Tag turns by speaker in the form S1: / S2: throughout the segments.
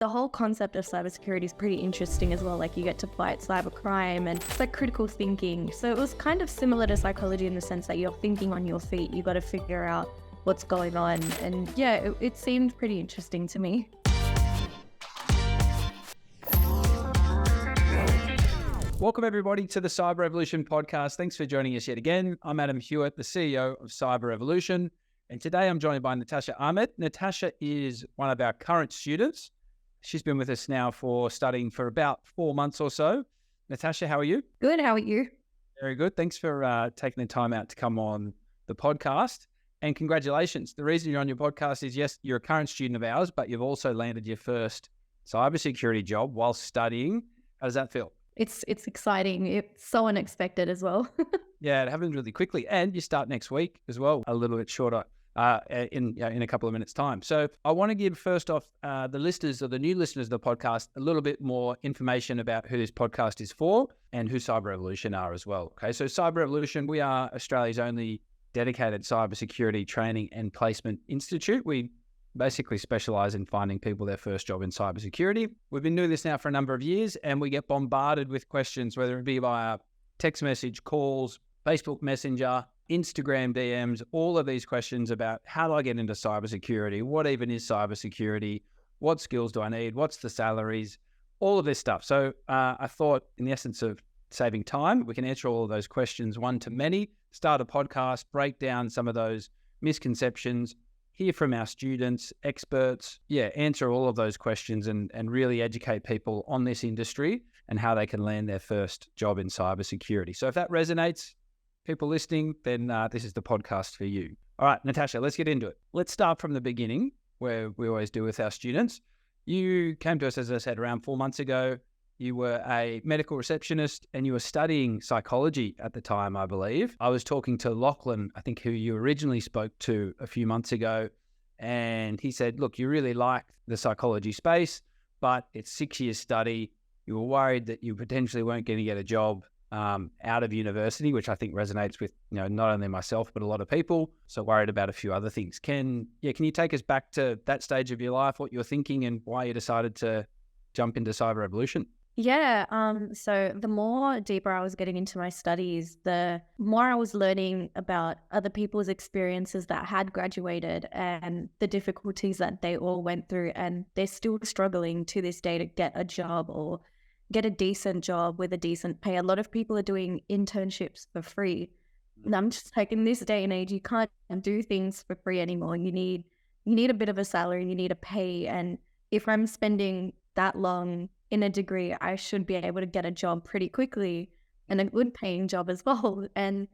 S1: The whole concept of cybersecurity is pretty interesting as well. Like you get to fight cybercrime and it's like critical thinking. So it was kind of similar to psychology in the sense that you're thinking on your feet. You got to figure out what's going on. And yeah, it seemed pretty interesting to me.
S2: Welcome everybody to the Cyber Revolution podcast. Thanks for joining us yet again. I'm Adam Hewitt, the CEO of Cyber Revolution. And today I'm joined by Natasha Ahmed. Natasha is one of our current students. She's been with us now for studying for about 4 months or so. Natasha, how are you?
S1: Good. How are you?
S2: Very good. Thanks for taking the time out to come on the podcast. And congratulations. The reason you're on your podcast is, yes, you're a current student of ours, but you've also landed your first cybersecurity job while studying. How does that feel?
S1: It's exciting. It's so unexpected as well.
S2: Yeah, it happens really quickly. And you start next week as well, a little bit shorter. In a couple of minutes' time. So I want to give first off the listeners or the new listeners of the podcast a little bit more information about who this podcast is for and who Cyber Revolution are as well. Okay, so Cyber Revolution, we are Australia's only dedicated cybersecurity training and placement institute. We basically specialize in finding people their first job in cybersecurity. We've been doing this now for a number of years and we get bombarded with questions, whether it be via text message, calls, Facebook Messenger, Instagram DMs, all of these questions about how do I get into cybersecurity? What even is cybersecurity? What skills do I need? What's the salaries? All of this stuff. So I thought in the essence of saving time, we can answer all of those questions one to many, start a podcast, break down some of those misconceptions, hear from our students, experts, answer all of those questions and really educate people on this industry and how they can land their first job in cybersecurity. So if that resonates, people listening, then this is the podcast for you. All right, Natasha, let's get into it. Let's start from the beginning, where we always do with our students. You came to us, as I said, around 4 months ago. You were a medical receptionist and you were studying psychology at the time, I believe. I was talking to Lachlan, I think, who you originally spoke to a few months ago, and he said, look, you really like the psychology space, but it's 6 years study. You were worried that you potentially weren't going to get a job out of university, which I think resonates with, not only myself, but a lot of people. So worried about a few other things. Can you take us back to that stage of your life, what you're thinking and why you decided to jump into Cyber Revolution?
S1: Yeah. So the more deeper I was getting into my studies, the more I was learning about other people's experiences that had graduated and the difficulties that they all went through. And they're still struggling to this day to get a job or get a decent job with a decent pay. A lot of people are doing internships for free. And I'm just like, in this day and age, you can't do things for free anymore. You need a bit of a salary, you need a pay. And if I'm spending that long in a degree, I should be able to get a job pretty quickly and a good paying job as well. And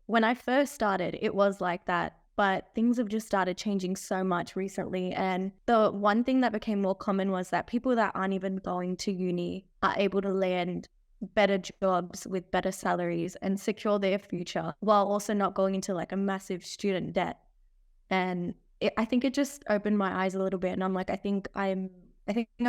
S1: when I first started, it was like that. But things have just started changing so much recently. And the one thing that became more common was that people that aren't even going to uni are able to land better jobs with better salaries and secure their future while also not going into like a massive student debt. And I think it just opened my eyes a little bit. And I'm like, I think I'm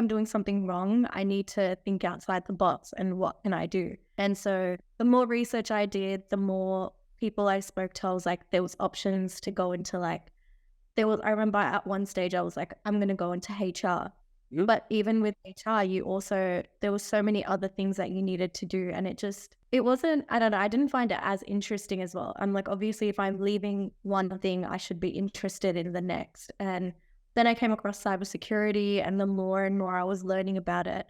S1: doing something wrong. I need to think outside the box and what can I do? And so the more research I did, the more people I spoke to, I was like, there was options to go into I remember at one stage I was like, I'm going to go into HR. Mm-hmm. But even with HR, there was so many other things that you needed to do. And it wasn't, I don't know, I didn't find it as interesting as well. I'm like, obviously if I'm leaving one thing, I should be interested in the next. And then I came across cybersecurity, and the more and more I was learning about it,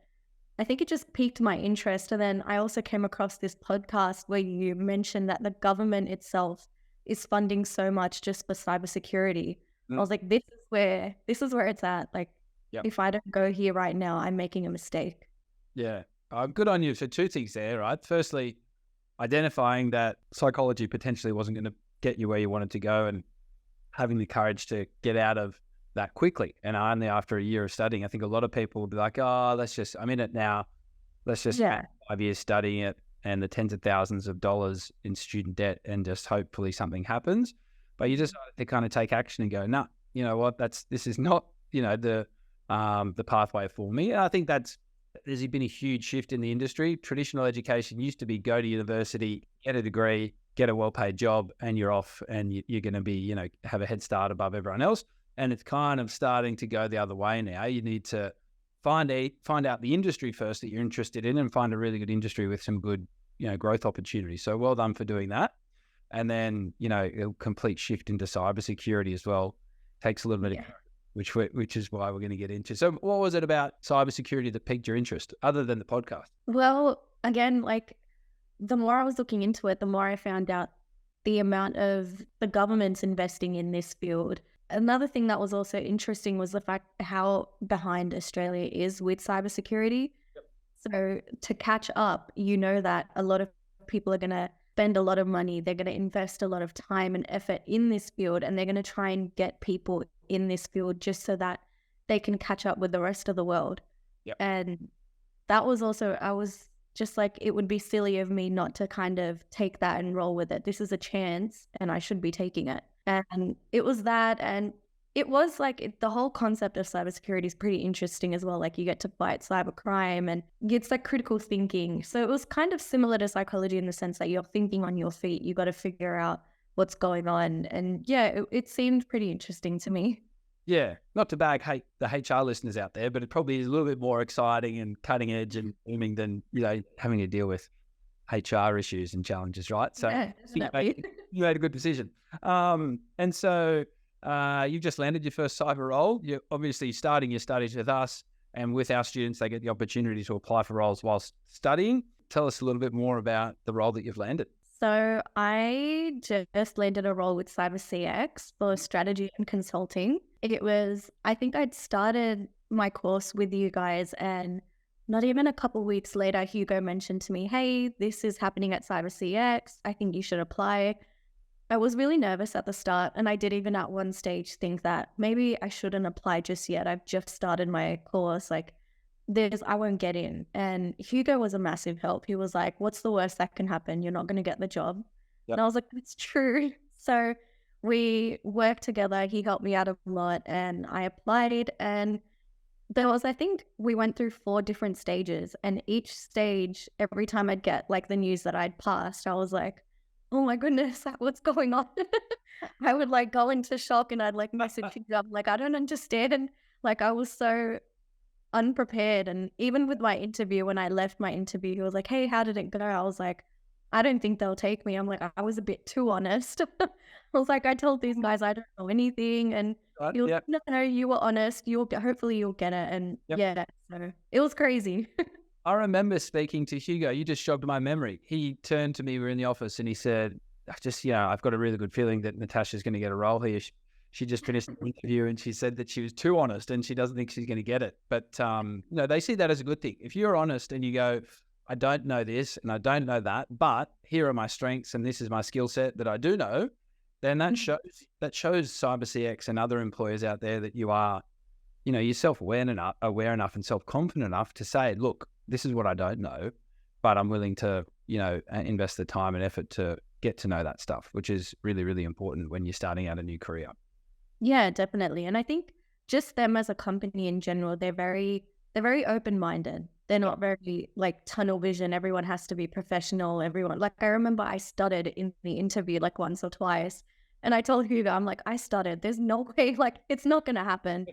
S1: I think it just piqued my interest. And then I also came across this podcast where you mentioned that the government itself is funding so much just for cybersecurity. I was like, this is where it's at. Like, If I don't go here right now, I'm making a mistake.
S2: Yeah. Good on you. So 2 things there, right? Firstly, identifying that psychology potentially wasn't going to get you where you wanted to go and having the courage to get out of that quickly. And only after a year of studying, I think a lot of people will be like, I'm in it now. Let's just 5 years studying it and the tens of thousands of dollars in student debt and just hopefully something happens. But you decided to kind of take action and go, no, you know what, this is not, the pathway for me. And I think there's been a huge shift in the industry. Traditional education used to be go to university, get a degree, get a well-paid job, and you're off and you're going to be, have a head start above everyone else. And it's kind of starting to go the other way now. You need to find out the industry first that you're interested in, and find a really good industry with some good, growth opportunities. So well done for doing that. And then, a complete shift into cybersecurity as well takes a little bit of which is why we're going to get into. So what was it about cybersecurity that piqued your interest other than the podcast?
S1: Well, again, like the more I was looking into it, the more I found out the amount of the government's investing in this field. Another thing that was also interesting was the fact how behind Australia is with cybersecurity.
S2: Yep.
S1: So to catch up, that a lot of people are going to spend a lot of money. They're going to invest a lot of time and effort in this field, and they're going to try and get people in this field just so that they can catch up with the rest of the world.
S2: Yep.
S1: And that was also, I was just like, it would be silly of me not to kind of take that and roll with it. This is a chance and I should be taking it. And it was that. And it was like the whole concept of cybersecurity is pretty interesting as well. Like you get to fight cybercrime and it's like critical thinking. So it was kind of similar to psychology in the sense that you're thinking on your feet. You got to figure out what's going on. And yeah, it seemed pretty interesting to me.
S2: Yeah, not to bag the HR listeners out there, but it probably is a little bit more exciting and cutting edge and booming than, having to deal with HR issues and challenges, right? So
S1: yeah,
S2: you made a good decision. And so you've just landed your first cyber role. You're obviously starting your studies with us, and with our students, they get the opportunity to apply for roles whilst studying. Tell us a little bit more about the role that you've landed.
S1: So I just landed a role with CyberCX for strategy and consulting. I think I'd started my course with you guys, and not even a couple of weeks later, Hugo mentioned to me, hey, this is happening at CyberCX. I think you should apply. I was really nervous at the start, and I did even at one stage think that maybe I shouldn't apply just yet. I've just started my course. Like, I won't get in. And Hugo was a massive help. He was like, what's the worst that can happen? You're not going to get the job. Yep. And I was like, it's true. So we worked together. He helped me out a lot, and I applied. And I think we went through 4 different stages. And each stage, every time I'd get like the news that I'd passed, I was like, oh my goodness, what's going on? I would like go into shock, and I'd like message you up, like, I don't understand. And like, I was so unprepared. And even with my interview, when I left my interview, he was like, hey, how did it go? I was like, I don't think they'll take me. I'm like, I was a bit too honest. I was like, I told these guys I don't know anything. And he was like, no, you were honest. Hopefully you'll get it. And yeah, so it was crazy.
S2: I remember speaking to Hugo. You just jogged my memory. He turned to me, we were in the office, and he said, I've got a really good feeling that Natasha's going to get a role here. She just finished the interview, and she said that she was too honest and she doesn't think she's going to get it. But, they see that as a good thing. If you're honest and you go, I don't know this and I don't know that, but here are my strengths and this is my skill set that I do know, then that shows CyberCX and other employers out there that you are, you're self-aware enough and self-confident enough to say, look, this is what I don't know, but I'm willing to, invest the time and effort to get to know that stuff, which is really, really important when you're starting out a new career.
S1: Yeah, definitely. And I think just them as a company in general, they're very open-minded. They're not very like tunnel vision. Everyone has to be professional. I remember I stuttered in the interview like once or twice. And I told Hugo, I'm like, I stuttered. There's no way, like, it's not going to happen.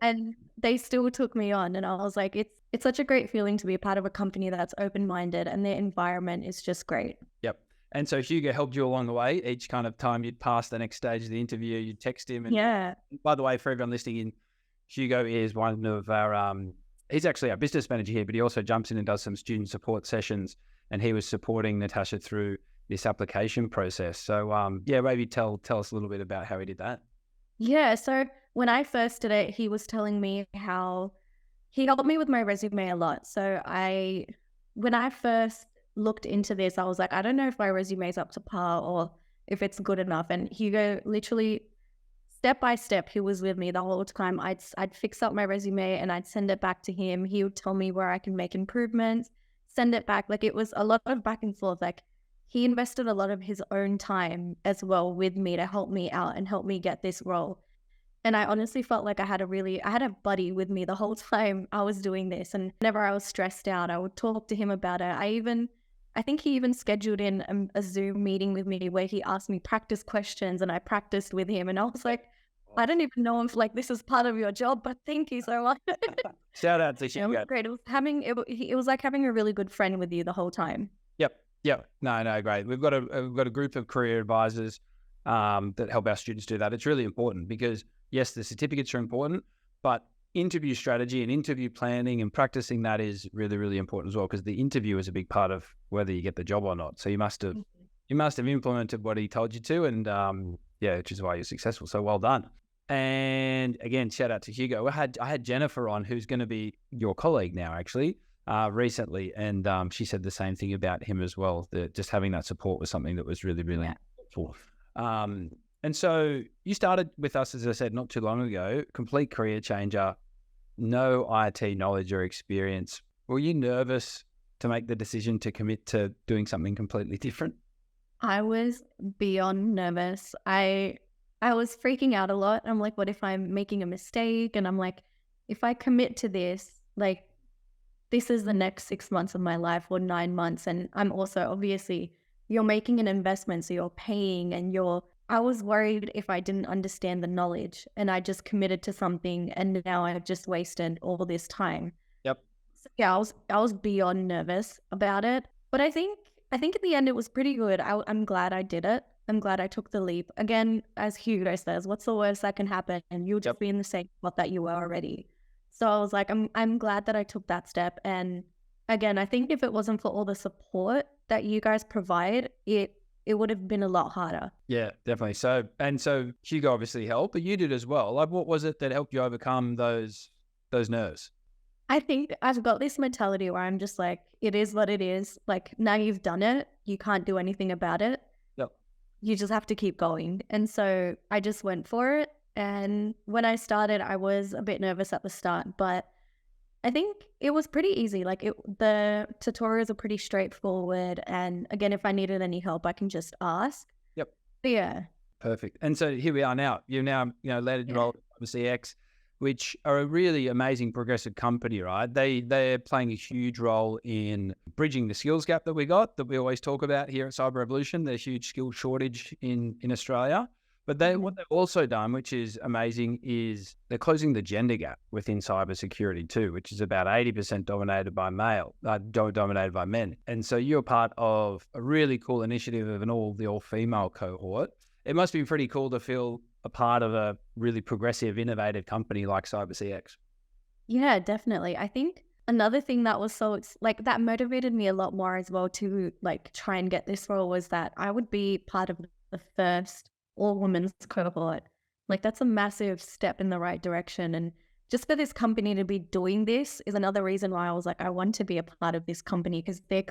S1: And they still took me on. And I was like, it's such a great feeling to be a part of a company that's open-minded, and their environment is just great.
S2: Yep. And so Hugo helped you along the way. Each kind of time you'd pass the next stage of the interview, you'd text him. And
S1: yeah.
S2: By the way, for everyone listening in, Hugo is one of our, he's actually our business manager here, but he also jumps in and does some student support sessions. And he was supporting Natasha through this application process. So maybe tell us a little bit about how he did that.
S1: Yeah. So when I first did it, he was telling me how he helped me with my resume a lot. So when I first looked into this, I was like, I don't know if my resume is up to par or if it's good enough. And Hugo literally step by step, he was with me the whole time. I'd fix up my resume and I'd send it back to him. He would tell me where I can make improvements, send it back. Like, it was a lot of back and forth. Like, he invested a lot of his own time as well with me to help me out and help me get this role. And I honestly felt like I had a buddy with me the whole time I was doing this. And whenever I was stressed out, I would talk to him about it. I think he even scheduled in a Zoom meeting with me where he asked me practice questions, and I practiced with him. And I was like, I don't even know if like this is part of your job, but thank you so much.
S2: Shout out to
S1: It
S2: Hugo.
S1: was great. It was like having a really good friend with you the whole time.
S2: Yep. No, great. We've got a group of career advisors that help our students do that. It's really important because yes, the certificates are important, but interview strategy and interview planning and practicing that is really, really important as well, because the interview is a big part of whether you get the job or not. So you must have implemented what he told you to, and which is why you're successful. So well done. And again, shout out to Hugo. I had Jennifer on, who's going to be your colleague now, actually, recently, and she said the same thing about him as well. That just having that support was something that was really, really helpful. And so you started with us, as I said, not too long ago. Complete career changer, no IT knowledge or experience. Were you nervous to make the decision to commit to doing something completely different?
S1: I was beyond nervous. I was freaking out a lot. I'm like, what if I'm making a mistake? And I'm like, if I commit to this, like, this is the next 6 months of my life or 9 months. And I'm also, obviously, you're making an investment, so you're paying and I was worried if I didn't understand the knowledge and I just committed to something and now I've just wasted all this time.
S2: Yep.
S1: So yeah, I was beyond nervous about it. But I think in the end it was pretty good. I'm glad I did it. I'm glad I took the leap. Again, as Hugo says, what's the worst that can happen? And you'll just be in the same spot that you were already. So I was like, I'm glad that I took that step. And again, I think if it wasn't for all the support that you guys provide, it would have been a lot harder.
S2: Yeah, definitely. So Hugo obviously helped, but you did as well. Like, what was it that helped you overcome those nerves?
S1: I think I've got this mentality where I'm just like, it is what it is. Like, now you've done it, you can't do anything about it.
S2: Yep.
S1: You just have to keep going. And so I just went for it. And when I started, I was a bit nervous at the start, but I think it was pretty easy. Like the tutorials are pretty straightforward. And again, if I needed any help, I can just ask.
S2: Yep.
S1: But yeah.
S2: Perfect. And so here we are now. You've now, landed your role at CX, which are a really amazing progressive company, right? They're playing a huge role in bridging the skills gap that we always talk about here at Cyber Revolution. There's a huge skill shortage in Australia. But what they've also done, which is amazing, is they're closing the gender gap within cybersecurity too, which is about 80% dominated by dominated by men. And so you're part of a really cool initiative of the all-female cohort. It must be pretty cool to feel a part of a really progressive, innovative company like CyberCX.
S1: Yeah, definitely. I think another thing that was that motivated me a lot more as well to like try and get this role was that I would be part of the first all-women's cohort. Like, that's a massive step in the right direction. And just for this company to be doing this is another reason why I was like, I want to be a part of this company, because they're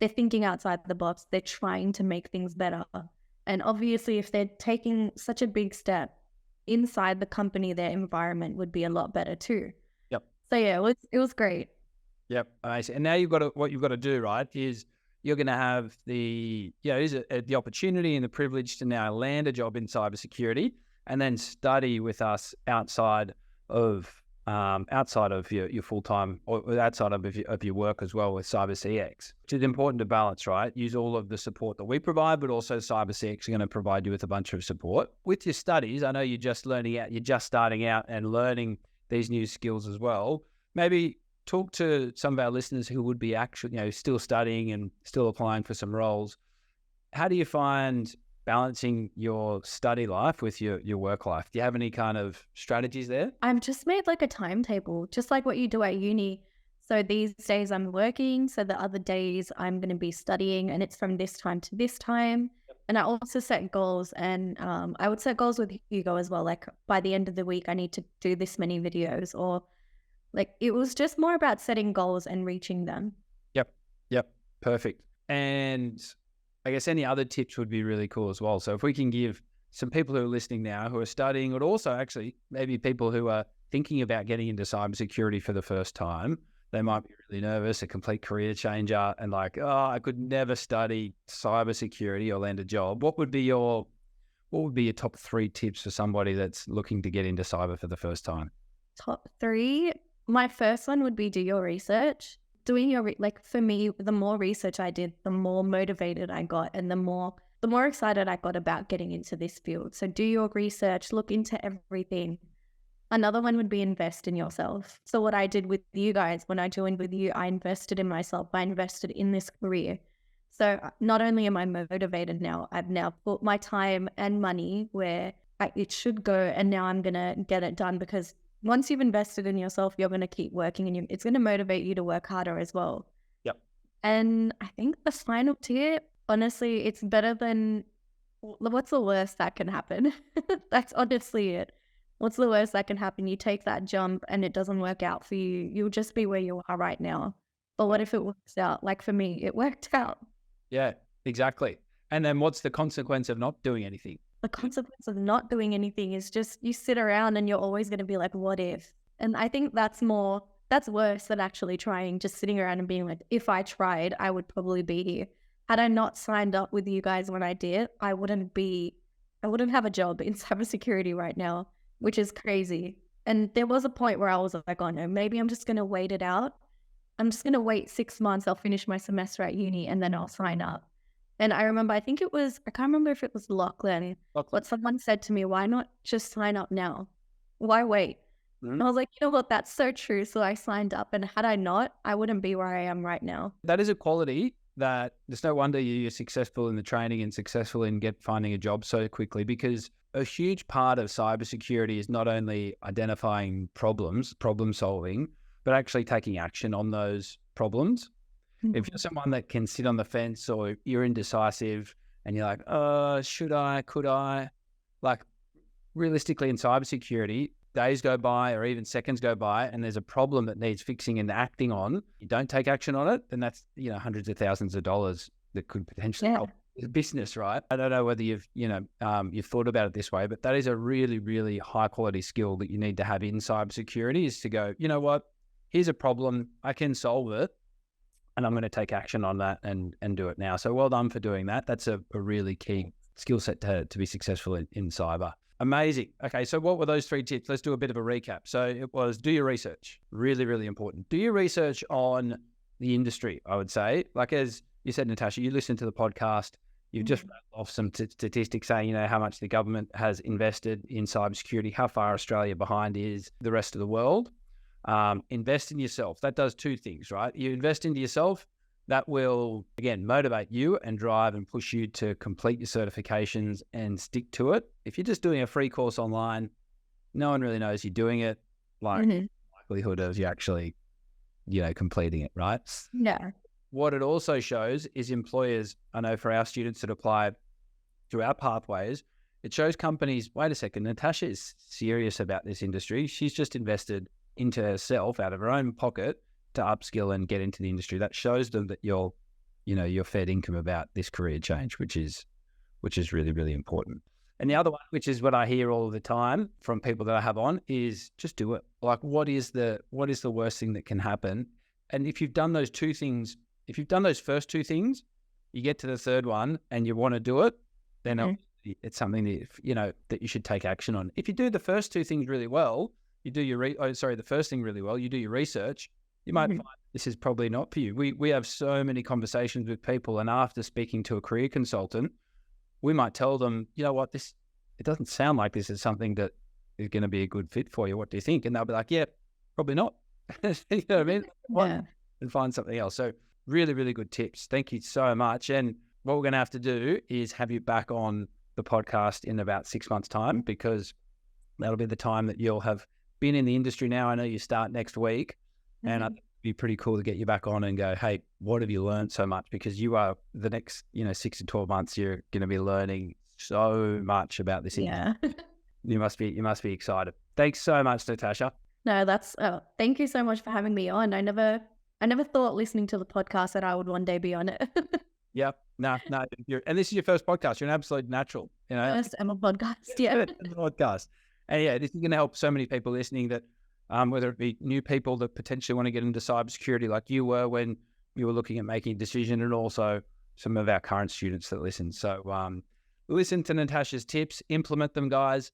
S1: thinking outside the box. They're trying to make things better. And obviously, if they're taking such a big step inside the company, their environment would be a lot better too.
S2: Yep.
S1: So yeah, it was great.
S2: Yep. Amazing. And now what you've got to do, right, is you're going to have the opportunity and the privilege to now land a job in cybersecurity and then study with us outside of your full-time or outside of your work as well with CyberCX, which is important to balance, right? Use all of the support that we provide, but also CyberCX are going to provide you with a bunch of support. With your studies, I know you're just starting out and learning these new skills as well. Maybe talk to some of our listeners who would be actually, still studying and still applying for some roles. How do you find balancing your study life with your work life? Do you have any kind of strategies there?
S1: I've just made like a timetable, just like what you do at uni. So these days I'm working. So the other days I'm going to be studying, and it's from this time to this time. And I also set goals, and I would set goals with Hugo as well. Like, by the end of the week, I need to do this many videos, or like, it was just more about setting goals and reaching them.
S2: Yep. Perfect. And I guess any other tips would be really cool as well. So if we can give some people who are listening now who are studying, but also actually maybe people who are thinking about getting into cybersecurity for the first time, they might be really nervous, a complete career changer, and like, oh, I could never study cybersecurity or land a job. What would be your top 3 tips for somebody that's looking to get into cyber for the first time?
S1: Top 3. My first one would be do your research. Doing for me, the more research I did, the more motivated I got, and the more the more excited I got about getting into this field. So do your research, look into everything. Another one would be invest in yourself. So what I did with you guys, when I joined with you, I invested in myself. I invested in this career. So not only am I motivated now, I've now put my time and money where it should go. And now I'm going to get it done, because once you've invested in yourself, you're going to keep working, and it's going to motivate you to work harder as well.
S2: Yep.
S1: And I think the final tip, honestly, it's better than, what's the worst that can happen? That's honestly it. What's the worst that can happen? You take that jump and it doesn't work out for you. You'll just be where you are right now. But what if it works out? Like for me, it worked out.
S2: Yeah, exactly. And then what's the consequence of not doing anything?
S1: The consequence of not doing anything is just you sit around and you're always going to be like, what if? And I think that's worse than actually trying, just sitting around and being like, if I tried, I would probably be here. Had I not signed up with you guys when I did, I wouldn't have a job in cybersecurity right now, which is crazy. And there was a point where I was like, oh no, maybe I'm just going to wait it out. I'm just going to wait 6 months. I'll finish my semester at uni and then I'll sign up. And I remember, I can't remember if it was Lachlan, but someone said to me, why not just sign up now? Why wait? Mm-hmm. And I was like, you know what, that's so true. So I signed up, and had I not, I wouldn't be where I am right now.
S2: That is a quality that there's no wonder you're successful in the training and successful in finding a job so quickly, because a huge part of cybersecurity is not only identifying problem solving, but actually taking action on those problems. Mm-hmm. If you're someone that can sit on the fence, or you're indecisive and you're like, should I, could I? Like, realistically in cybersecurity, days go by or even seconds go by and there's a problem that needs fixing and acting on. You don't take action on it, then that's, hundreds of thousands of dollars that could potentially help the business, right? I don't know whether you've thought about it this way, but that is a really, really high quality skill that you need to have in cybersecurity, is to go, you know what, here's a problem, I can solve it, and I'm going to take action on that and do it now. So well done for doing that. That's a really key skill set to be successful in cyber. Amazing. Okay, so what were those 3 tips? Let's do a bit of a recap. So it was, do your research. Really, really important. Do your research on the industry, I would say. Like as you said, Natasha, you listened to the podcast. You've just rattled off some statistics saying, how much the government has invested in cybersecurity, how far Australia behind is the rest of the world. Invest in yourself. That does 2 things, right? You invest into yourself, that will, again, motivate you and drive and push you to complete your certifications and stick to it. If you're just doing a free course online, no one really knows you're doing it. Likelihood of you actually, completing it, right?
S1: Yeah.
S2: What it also shows is employers, I know for our students that apply through our pathways, it shows companies, wait a second, Natasha is serious about this industry. She's just invested into herself out of her own pocket to upskill and get into the industry. That shows them that you're fed income about this career change, which is really, really important. And the other one, which is what I hear all the time from people that I have on, is just do it. Like, what is the worst thing that can happen? And if you've done those 2 things, if you've done those first 2 things, you get to the third one and you want to do it, then it's something that, that you should take action on. If you do the first 2 things really well, the first thing really well, you do your research, you might find this is probably not for you. We have so many conversations with people, and after speaking to a career consultant, we might tell them, you know what, it doesn't sound like this is something that is going to be a good fit for you. What do you think? And they'll be like, yeah, probably not. You know what I mean? And find something else. So really, really good tips. Thank you so much. And what we're going to have to do is have you back on the podcast in about 6 months' time, because that'll be the time that you'll have been in the industry now. I know you start next week. And I think it'd be pretty cool to get you back on and go, hey, what have you learned so much? Because you are the next, 6 to 12 months, you're going to be learning so much about this industry. You must be excited. Thanks so much, Natasha.
S1: No, thank you so much for having me on. I never thought listening to the podcast that I would one day be on it.
S2: Yep. No. And this is your first podcast. You're an absolute natural.
S1: First ever podcast. Yeah.
S2: Podcast. And this is going to help so many people listening that, whether it be new people that potentially want to get into cybersecurity like you were when you were looking at making a decision, and also some of our current students that listen. So listen to Natasha's tips, implement them, guys.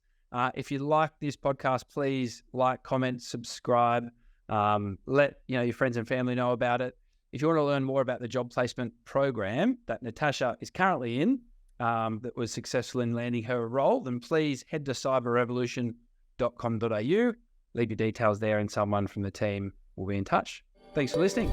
S2: If you like this podcast, please like, comment, subscribe. Let your friends and family know about it. If you want to learn more about the job placement program that Natasha is currently in, that was successful in landing her a role, then please head to cyberrevolution.com.au, leave your details there, and someone from the team will be in touch. Thanks for listening.